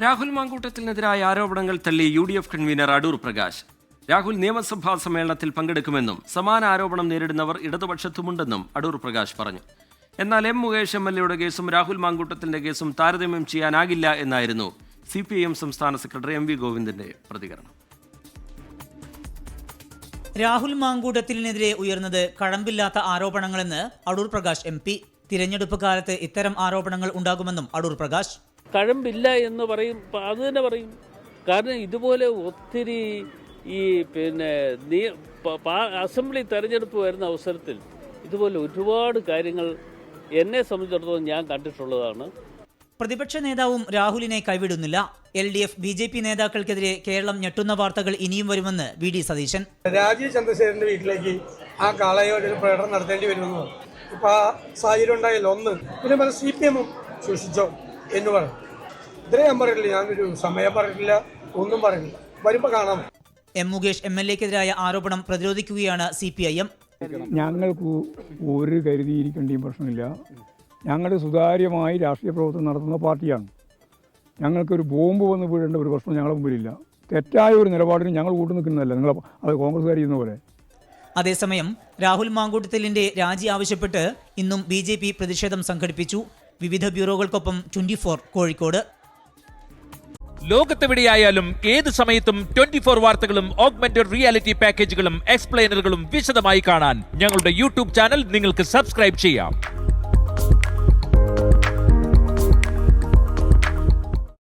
രാഹുൽ മാങ്കൂട്ടത്തിനെതിരായ ആരോപണങ്ങൾ തള്ളി UDF convener Adoor Prakash. Rahul നിയമസഭാ സമ്മേളനത്തിൽ പങ്കെടുക്കുമെന്നും സമാന ആരോപണം നേരിടുന്നവർ ഇടതുപക്ഷത്തുമുണ്ടെന്നും അടൂർ പ്രകാശ് പറഞ്ഞു. എന്നാൽ മുകേഷ് MLA കേസും രാഹുൽ മാങ്കൂട്ടത്തിന്റെ കേസും താരതമ്യം ചെയ്യാനാകില്ല എന്നായിരുന്നു CPIM സംസ്ഥാന സെക്രട്ടറി MV ഗോവിന്ദന്റെ പ്രതികരണം. രാഹുൽ മാങ്കൂട്ടത്തിനെതിരെ ഉയർന്നത് കഴമ്പില്ലാത്ത ആരോപണങ്ങളെന്ന് അടൂർ പ്രകാശ് MP. തിരഞ്ഞെടുപ്പ് കാലത്ത് ഇത്തരം ആരോപണങ്ങൾ ഉണ്ടാകുമെന്നും അടൂർ പ്രകാശ്. കഴമ്പില്ല എന്ന് പറയും, അത് തന്നെ പറയും. കാരണം ഇതുപോലെ ഒത്തിരി അസംബ്ലി തെരഞ്ഞെടുപ്പ് വരുന്ന അവസരത്തിൽ ഇതുപോലെ ഒരുപാട് കാര്യങ്ങൾ എന്നെ സംബന്ധിച്ചിടത്തോളം ഞാൻ കണ്ടിട്ടുള്ളതാണ്. പ്രതിപക്ഷ നേതാവും രാഹുലിനെ കൈവിടുന്നില്ല. LDF BJP നേതാക്കൾക്കെതിരെ കേരളം ഞെട്ടുന്ന വാർത്തകൾ ഇനിയും വരുമെന്ന് VD സതീശൻ. രാജീവ് ചന്ദ്രശേഖരന്റെ വീട്ടിലേക്ക് ആ കാളയോട് പ്രകടനം നടത്തേണ്ടി വരുമെന്ന് ഇപ്പൊ ആ സാഹചര്യം ഉണ്ടായല്ലോ. ഒന്ന് പിന്നെ പറഞ്ഞ CPM സൂക്ഷിച്ചോ എന്ന് പറഞ്ഞു. ഇത്രയും ഞാൻ പറഞ്ഞില്ല, ഞാനൊരു സമയം പറഞ്ഞിട്ടില്ല, ഒന്നും പറഞ്ഞില്ല. വരുമ്പോ കാണാം. മുകേഷ് MLAക്കെതിരായ ആരോപണം പ്രതിരോധിക്കുകയാണ് CPIM. ഞങ്ങൾക്ക് ഒരു കരുതിയിരിക്കേണ്ടിയും പ്രശ്നമില്ല. ഞങ്ങൾ സുതാര്യമായി രാഷ്ട്രീയ പ്രവർത്തനം നടത്തുന്ന പാർട്ടിയാണ്. ഞങ്ങൾക്കൊരു ബോംബ് വന്ന് വീഴേണ്ട ഒരു പ്രശ്നം ഞങ്ങളുടെ മുമ്പിലില്ല. തെറ്റായ ഒരു നിലപാടിന് ഞങ്ങൾ കൂട്ടു നിൽക്കുന്നതല്ല. നിങ്ങൾ അത് കോൺഗ്രസ്സുകാർ ചെയ്യുന്ന പോലെ. അതേസമയം രാഹുൽ മാങ്കൂട്ടത്തിലിന്റെ രാജി ആവശ്യപ്പെട്ട് ഇന്നും BJP പ്രതിഷേധം സംഘടിപ്പിച്ചു. വിവിധ ബ്യൂറോകൾക്കൊപ്പം 24 കോഴിക്കോട്. ലോകത്തെവിടെയായാലും ഏത് സമയത്തും 24 വാർത്തകളും ഓഗ്മെന്റഡ് റിയാലിറ്റി പാക്കേജുകളും എക്സ്പ്ലെയിനറുകളും വിശദമായി കാണാൻ ഞങ്ങളുടെ YouTube ചാനൽ നിങ്ങൾക്ക് സബ്സ്ക്രൈബ് ചെയ്യാം.